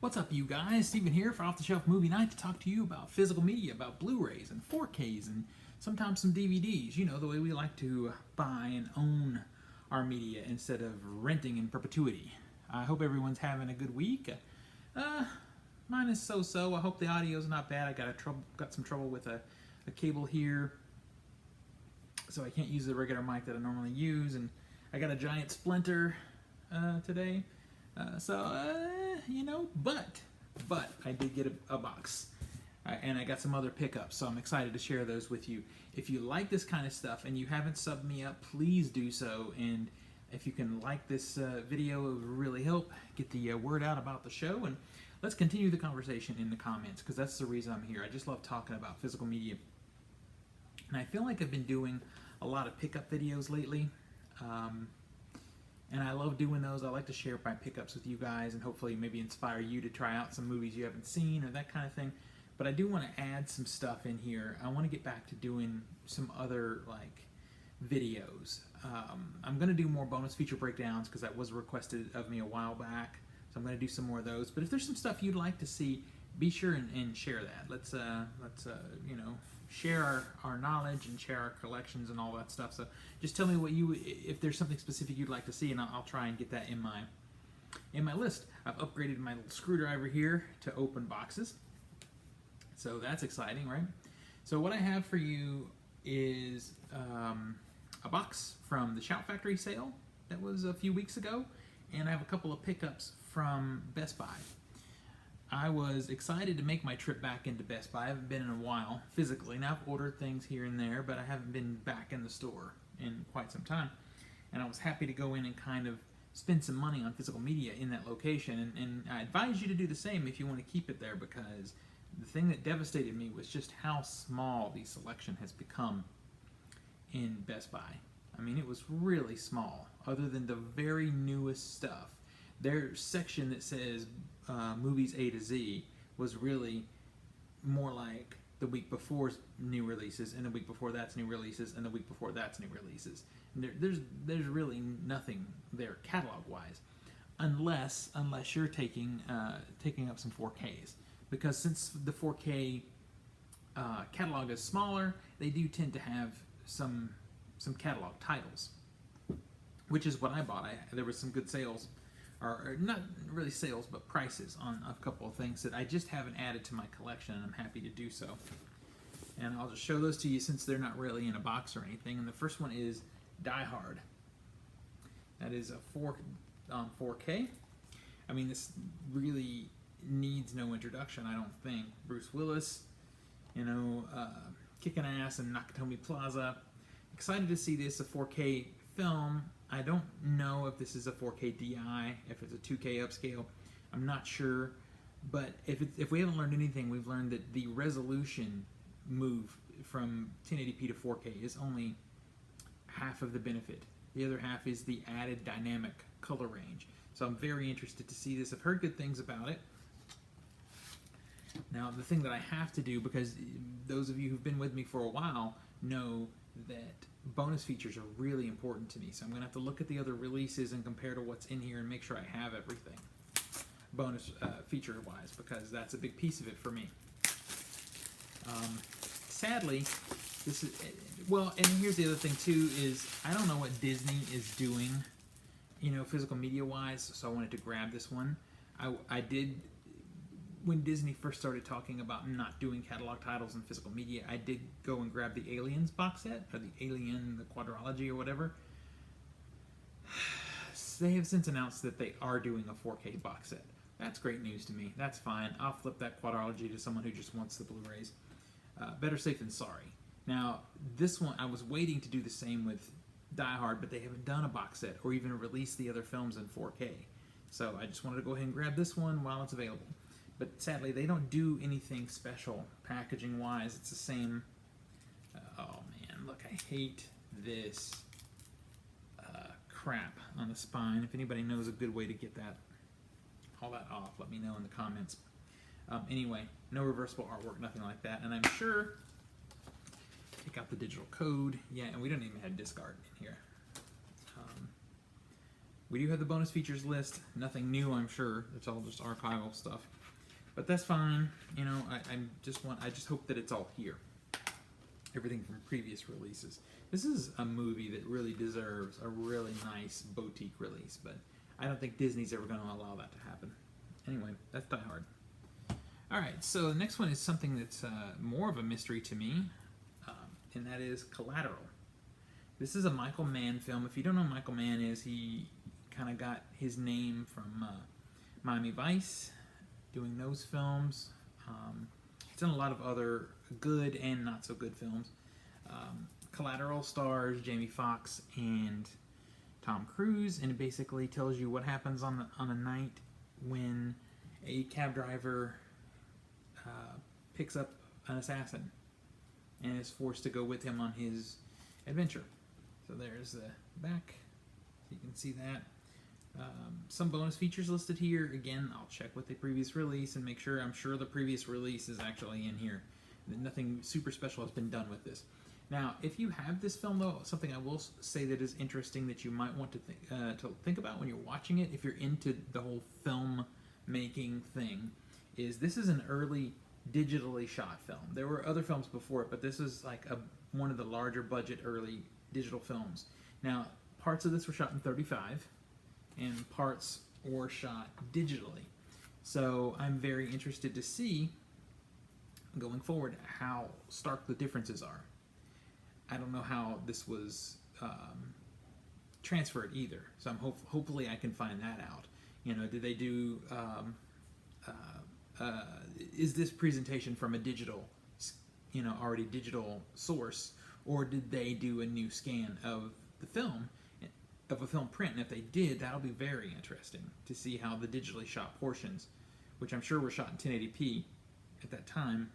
What's up, you guys? Steven here for Off the Shelf Movie Night to talk to you about physical media, about Blu-rays and 4Ks and sometimes some DVDs. You know, the way we like to buy and own our media instead of renting in perpetuity. I hope everyone's having a good week. Mine is so-so. I hope the audio's not bad. I got some trouble with a cable here, so I can't use the regular mic that I normally use, and I got a giant splinter today. You know, but I did get a box, and I got some other pickups, so I'm excited to share those with you. If you like this kind of stuff and you haven't subbed me up, please do so, and if you can like this video, it would really help get the word out about the show, and let's continue the conversation in the comments, because that's the reason I'm here. I just love talking about physical media, and I feel like I've been doing a lot of pickup videos lately. And I love doing those. I like to share my pickups with you guys and hopefully maybe inspire you to try out some movies you haven't seen or that kind of thing. But I do want to add some stuff in here. I want to get back to doing some other videos. I'm going to do more bonus feature breakdowns because that was requested of me a while back. So I'm going to do some more of those. But if there's some stuff you'd like to see, be sure and share that. Let's you know, share our knowledge and share our collections and all that stuff. So just tell me if there's something specific you'd like to see, and I'll try and get that in my list. I've upgraded my little screwdriver here to open boxes, so that's exciting, right? So what I have for you is a box from the Shoutfactory sale that was a few weeks ago, and I have a couple of pickups from Best Buy. I was excited to make my trip back into Best Buy. I haven't been in a while physically. Now I've ordered things here and there, but I haven't been back in the store in quite some time. And I was happy to go in and kind of spend some money on physical media in that location. And I advise you to do the same if you want to keep it there, because the thing that devastated me was just how small the selection has become in Best Buy. I mean, it was really small, other than the very newest stuff. Their section that says movies A to Z was really more like the week before's new releases, and the week before that's new releases, and the week before that's new releases. And there's really nothing there catalog-wise, unless you're taking up some 4Ks, because since the 4K catalog is smaller, they do tend to have some catalog titles, which is what I bought. There was some good sales. Or not really sales, but prices on a couple of things that I just haven't added to my collection, and I'm happy to do so. And I'll just show those to you since they're not really in a box or anything. And the first one is Die Hard. That is a 4K. I mean, this really needs no introduction, I don't think. Bruce Willis, you know, kicking ass in Nakatomi Plaza. Excited to see this, a 4K film. I don't know if this is a 4K DI, if it's a 2K upscale. I'm not sure, but if we haven't learned anything, we've learned that the resolution move from 1080p to 4K is only half of the benefit. The other half is the added dynamic color range. So I'm very interested to see this. I've heard good things about it. Now, the thing that I have to do, because those of you who've been with me for a while know that bonus features are really important to me, so I'm going to have to look at the other releases and compare to what's in here and make sure I have everything bonus feature-wise, because that's a big piece of it for me. Sadly, this is, well, and here's the other thing too, is I don't know what Disney is doing, you know, physical media-wise, so I wanted to grab this one. I did, when Disney first started talking about not doing catalog titles in physical media, I did go and grab the Aliens box set, or the Alien, the Quadrology, or whatever. They have since announced that they are doing a 4K box set. That's great news to me. That's fine. I'll flip that Quadrology to someone who just wants the Blu-rays. Better safe than sorry. Now, this one, I was waiting to do the same with Die Hard, but they haven't done a box set or even released the other films in 4K. So I just wanted to go ahead and grab this one while it's available. But sadly, they don't do anything special packaging-wise. It's the same. Oh man, look, I hate this crap on the spine. If anybody knows a good way to get all that off, let me know in the comments. Anyway, no reversible artwork, nothing like that. And I'm sure, take out the digital code. Yeah, and we don't even have discard in here. We do have the bonus features list. Nothing new, I'm sure. It's all just archival stuff. But that's fine. You know, I just hope that it's all here. Everything from previous releases. This is a movie that really deserves a really nice boutique release, but I don't think Disney's ever going to allow that to happen. Anyway, that's Die Hard. Alright, so the next one is something that's more of a mystery to me, and that is Collateral. This is a Michael Mann film. If you don't know who Michael Mann is, he kind of got his name from Miami Vice, doing those films. He's done a lot of other good and not so good films. Collateral stars Jamie Foxx and Tom Cruise, and it basically tells you what happens on a night when a cab driver picks up an assassin and is forced to go with him on his adventure. So there's the back, so you can see that. Some bonus features listed here. Again, I'll check with the previous release and make sure. I'm sure the previous release is actually in here. Nothing super special has been done with this. Now, if you have this film, though, something I will say that is interesting that you might want to think about when you're watching it, if you're into the whole film making thing, is this is an early digitally shot film. There were other films before it, but this is like one of the larger budget early digital films. Now, parts of this were shot in 35, and parts were shot digitally. So I'm very interested to see, going forward, how stark the differences are. I don't know how this was transferred either, so I'm hopefully I can find that out. You know, did they do? Is this presentation from a digital, already digital source, or did they do a new scan of the film, of a film print? And if they did, that'll be very interesting to see how the digitally shot portions, which I'm sure were shot in 1080p at that time,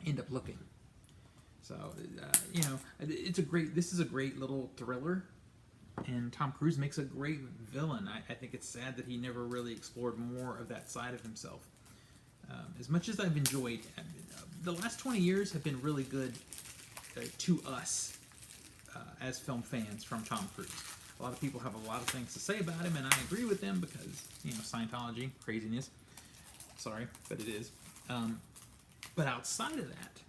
end up looking. So, this is a great little thriller, and Tom Cruise makes a great villain. I think it's sad that he never really explored more of that side of himself. As much as I've enjoyed, the last 20 years have been really good to us as film fans from Tom Cruise. A lot of people have a lot of things to say about him, and I agree with them because, Scientology, craziness. Sorry, but it is. But outside of that,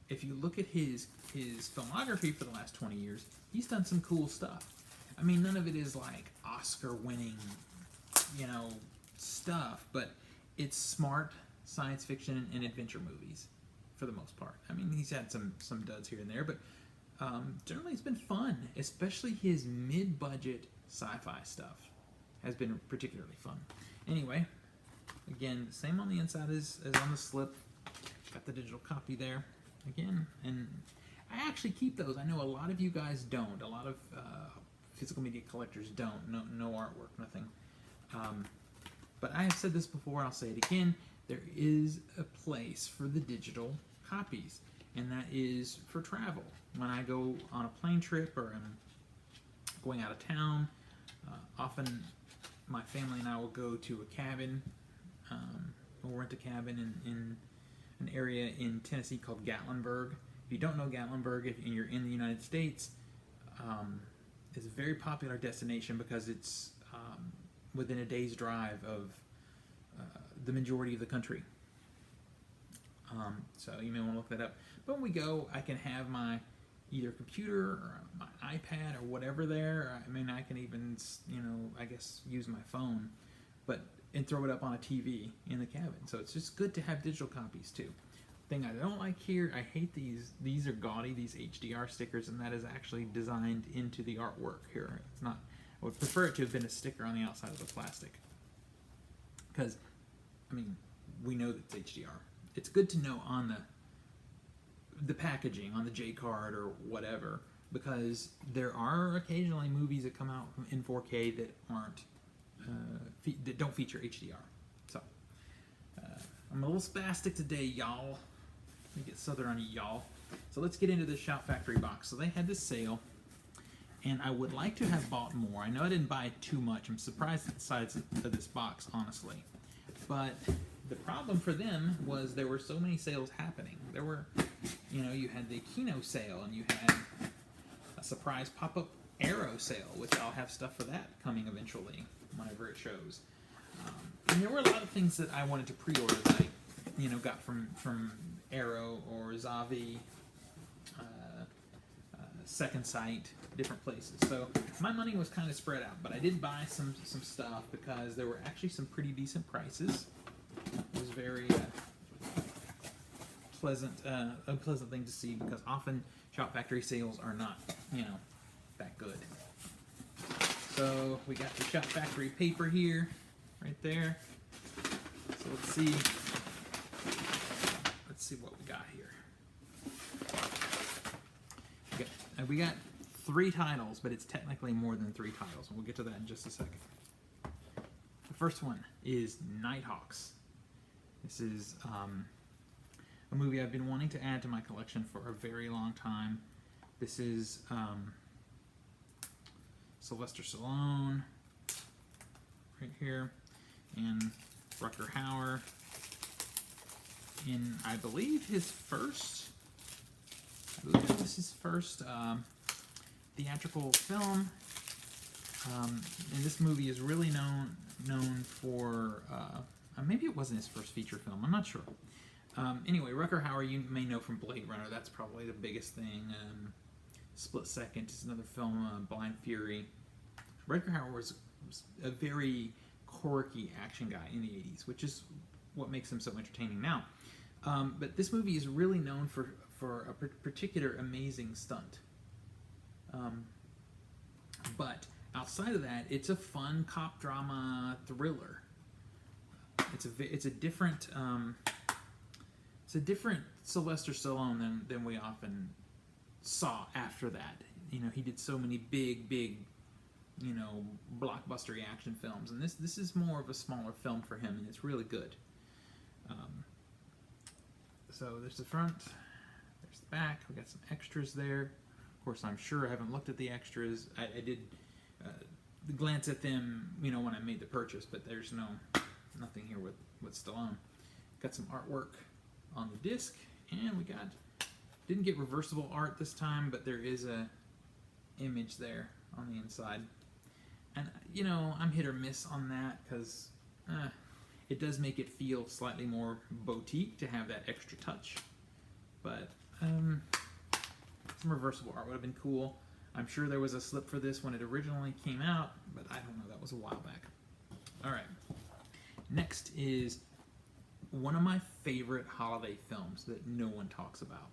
if you look at his filmography for the last 20 years, he's done some cool stuff. I mean, none of it is like Oscar-winning, stuff, but it's smart science fiction and adventure movies for the most part. I mean, he's had some duds here and there, but generally it's been fun, especially his mid-budget sci-fi stuff has been particularly fun. Anyway, again, same on the inside as on the slip. Got the digital copy there. Again, and I actually keep those. I know a lot of you guys don't. A lot of physical media collectors don't. No artwork, nothing. But I have said this before, I'll say it again. There is a place for the digital copies, and that is for travel. When I go on a plane trip or I'm going out of town, often my family and I will go to a cabin, or rent a cabin in an area in Tennessee called Gatlinburg. If you don't know Gatlinburg, and you're in the United States, it's a very popular destination because it's within a day's drive of the majority of the country. So you may want to look that up. But when we go, I can have my either computer or my iPad or whatever there. I mean, I can even, I guess use my phone, and throw it up on a TV in the cabin. So it's just good to have digital copies too. Thing I don't like here, I hate these. These are gaudy, these HDR stickers, and that is actually designed into the artwork here. It's not. I would prefer it to have been a sticker on the outside of the plastic. Because, we know that it's HDR. It's good to know on the packaging, on the J card or whatever, because there are occasionally movies that come out in 4K that aren't. That don't feature HDR. So, I'm a little spastic today, y'all. Let me get southern on you, y'all. So let's get into the Shoutfactory box. So they had this sale, and I would like to have bought more. I know I didn't buy too much. I'm surprised at the size of this box, honestly. But the problem for them was there were so many sales happening. There were, you had the Kino sale, and you had a surprise pop-up Arrow sale, which I'll have stuff for that coming eventually whenever it shows. And there were a lot of things that I wanted to pre-order that I, got from Arrow or Zavi, Second Sight, different places. So my money was kind of spread out, but I did buy some stuff because there were actually some pretty decent prices. It was very a pleasant thing to see, because often Shoutfactory sales are not, that good. So we got the Shoutfactory paper here, right there. So let's see what we got here. We got 3 titles, but it's technically more than 3 titles, and we'll get to that in just a second. The first one is Nighthawks. This is a movie I've been wanting to add to my collection for a very long time. This is Sylvester Stallone, right here, and Rutger Hauer in, I believe, his first theatrical film. And this movie is really known for, maybe it wasn't his first feature film, I'm not sure. Anyway, Rutger Hauer you may know from Blade Runner, that's probably the biggest thing. Split Second is another film, Blind Fury. Rutger Hauer was a very quirky action guy in the 80s, which is what makes him so entertaining now. But this movie is really known for a particular amazing stunt. But outside of that, it's a fun cop drama thriller. It's a different Sylvester Stallone than we often saw after that. He did so many big blockbuster action films, and this is more of a smaller film for him, and it's really good. So there's the front, there's the back. We got some extras there. Of course, I'm sure I haven't looked at the extras. I did glance at them, when I made the purchase, but there's nothing here with Stallone. Got some artwork on the disc, and we didn't get reversible art this time, but there is a image there on the inside. And I'm hit or miss on that, because it does make it feel slightly more boutique to have that extra touch. But some reversible art would have been cool. I'm sure there was a slip for this when it originally came out, but I don't know, that was a while back. Alright, next is one of my favorite holiday films that no one talks about,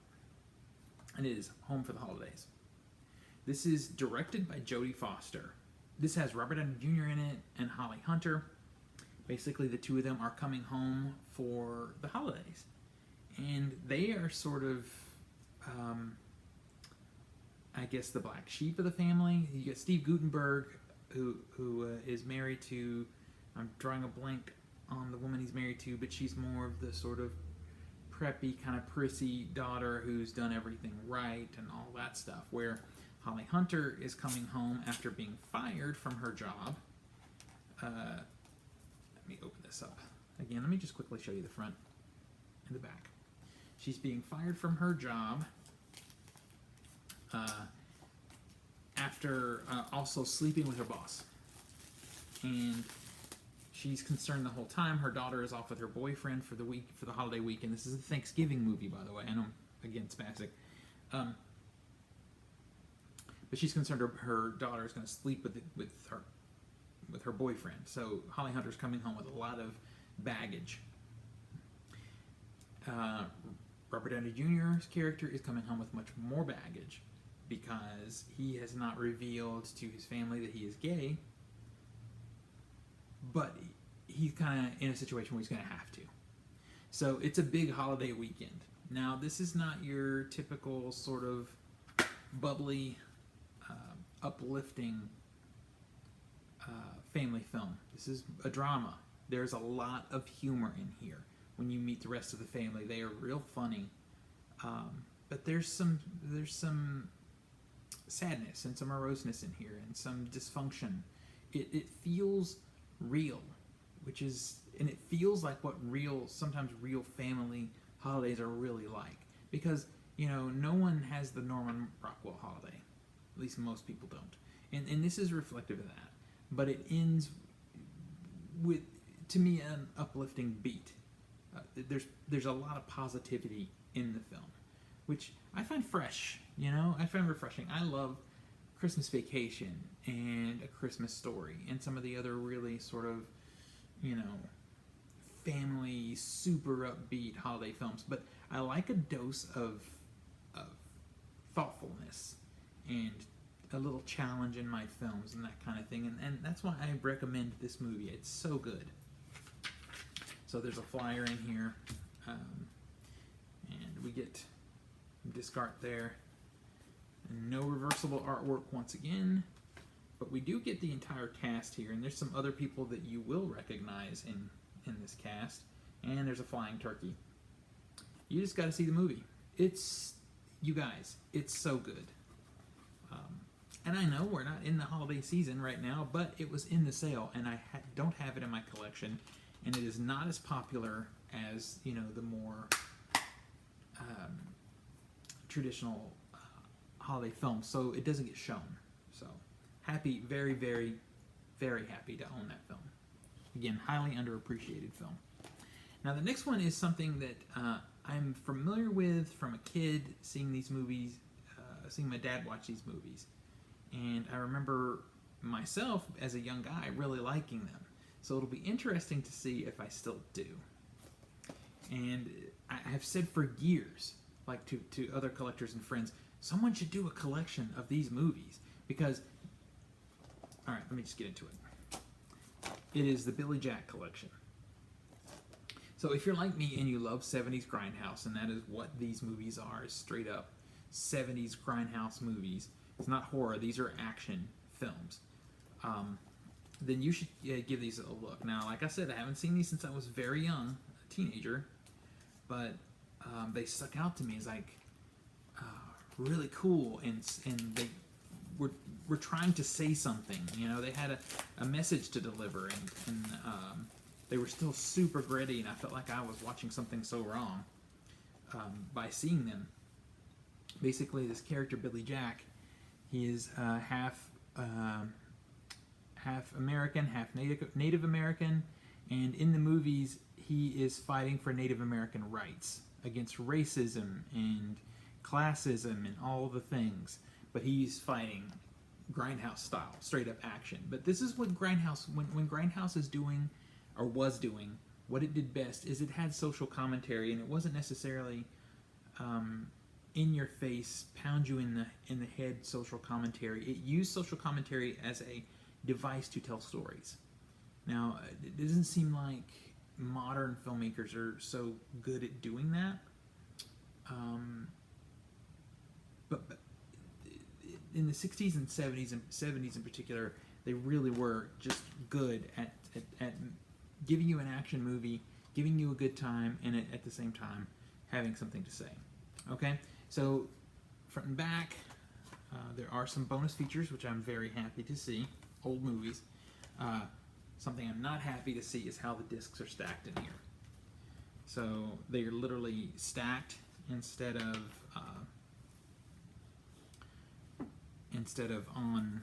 and it is Home for the Holidays. This is directed by Jodie Foster. This has Robert Downey Jr. in it and Holly Hunter. Basically, the two of them are coming home for the holidays, and they are sort of, I guess, the black sheep of the family. You get Steve Guttenberg, who is married to, I'm drawing a blank on the woman he's married to, but she's more of the sort of preppy, kind of prissy daughter who's done everything right and all that stuff, where Holly Hunter is coming home after being fired from her job. Let me open this up. Again, let me just quickly show you the front and the back. She's being fired from her job after also sleeping with her boss. And she's concerned the whole time. Her daughter is off with her boyfriend for the holiday week, and this is a Thanksgiving movie, by the way. I know, again, spastic. But she's concerned her daughter is going to sleep with her boyfriend. So Holly Hunter's coming home with a lot of baggage. Robert Downey Jr.'s character is coming home with much more baggage because he has not revealed to his family that he is gay, but he's kind of in a situation where he's going to have to. So it's a big holiday weekend. Now, this is not your typical sort of bubbly, uplifting family film. This is a drama. There's a lot of humor in here. When you meet the rest of the family, they are real funny. But there's some sadness and some moroseness in here and some dysfunction. It feels real, and it feels like what sometimes real family holidays are really like. Because, no one has the Norman Rockwell holiday. At least most people don't. and this is reflective of that. But it ends with, to me, an uplifting beat. There's a lot of positivity in the film, which I find fresh. I find refreshing. I love Christmas Vacation and A Christmas Story and some of the other really sort of, family, super upbeat holiday films. But I like a dose of thoughtfulness and a little challenge in my films and that kind of thing. And that's why I recommend this movie. It's so good. So there's a flyer in here. And we get disc art there. And no reversible artwork once again. But we do get the entire cast here. And there's some other people that you will recognize in this cast. And there's a flying turkey. You just got to see the movie. You guys, it's so good. And I know we're not in the holiday season right now, but it was in the sale, and I don't have it in my collection, and it is not as popular as, the more traditional holiday films, so it doesn't get shown. So, happy, very, very, very happy to own that film. Again, highly underappreciated film. Now, the next one is something that I'm familiar with from a kid, seeing these movies, seeing my dad watch these movies. And I remember myself, as a young guy, really liking them. So it'll be interesting to see if I still do. And I have said for years, like to other collectors and friends, someone should do a collection of these movies. Because, alright, let me just get into it. It is the Billy Jack collection. So if you're like me and you love 70s Grindhouse, and that is what these movies are, is straight up 70s Grindhouse movies. It's not horror, these are action films. Then you should give these a look. Now, like I said, I haven't seen these since I was very young, a teenager, but they stuck out to me as like really cool, and they were trying to say something. They had a message to deliver, and they were still super gritty, and I felt like I was watching something so wrong by seeing them. Basically, this character, Billy Jack, he is half American, half Native American, and in the movies, he is fighting for Native American rights against racism and classism and all the things. But he's fighting Grindhouse style, straight up action. But this is what Grindhouse, when Grindhouse is doing, or was doing, what it did best is it had social commentary, and it wasn't necessarily in your face, pound you in the head social commentary. It used social commentary as a device to tell stories. Now, it doesn't seem like modern filmmakers are so good at doing that. But in the 60s and 70s in particular, they really were just good at giving you an action movie, giving you a good time, and at the same time having something to say. Okay? So, front and back, there are some bonus features, which I'm very happy to see. Old movies. Something I'm not happy to see is how the discs are stacked in here. So, they are literally stacked instead of on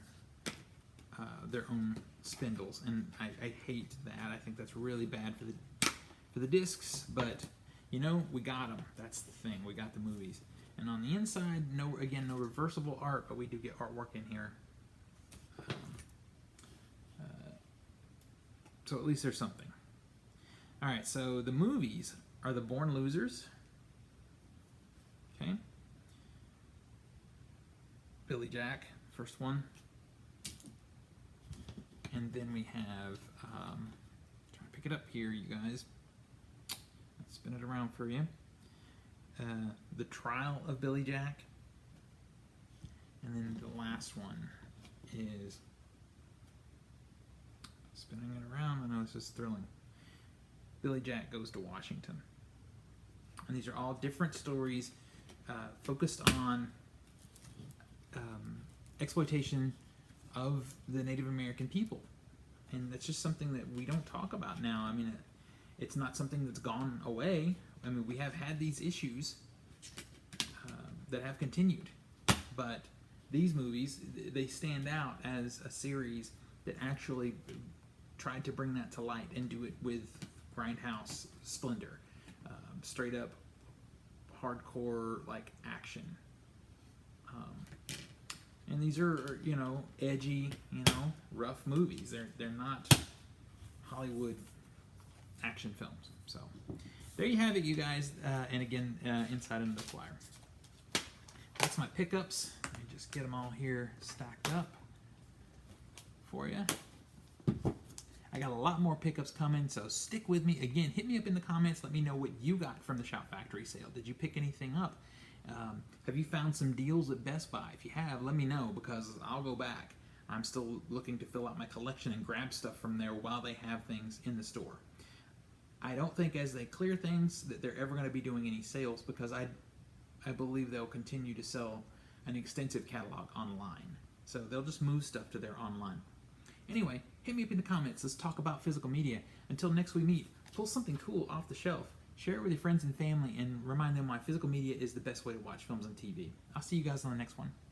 their own spindles, and I hate that. I think that's really bad for the discs, but we got them. That's the thing. We got the movies. And on the inside, no reversible art, but we do get artwork in here. So at least there's something. All right, so the movies are The Born Losers. Okay. Billy Jack, first one. And then we have, trying to pick it up here, you guys. Let's spin it around for you. The Trial of Billy Jack. And then the last one is, spinning it around, I know this is thrilling. Billy Jack Goes to Washington. And these are all different stories focused on exploitation of the Native American people. And that's just something that we don't talk about now. I mean, it's not something that's gone away. I mean, we have had these issues that have continued, but these movies, they stand out as a series that actually tried to bring that to light and do it with grindhouse splendor, straight up hardcore like action. And these are, you know, edgy, you know, rough movies. They're not Hollywood action films. So there you have it, you guys. And again, inside under the flyer. That's my pickups. Let me just get them all here stacked up for you. I got a lot more pickups coming, so stick with me. Again, hit me up in the comments. Let me know what you got from the Shoutfactory sale. Did you pick anything up? Have you found some deals at Best Buy? If you have, let me know, because I'll go back. I'm still looking to fill out my collection and grab stuff from there while they have things in the store. I don't think as they clear things that they're ever going to be doing any sales, because I believe they'll continue to sell an extensive catalog online. So they'll just move stuff to their online. Anyway, hit me up in the comments. Let's talk about physical media. Until next we meet, pull something cool off the shelf, share it with your friends and family, and remind them why physical media is the best way to watch films and TV. I'll see you guys on the next one.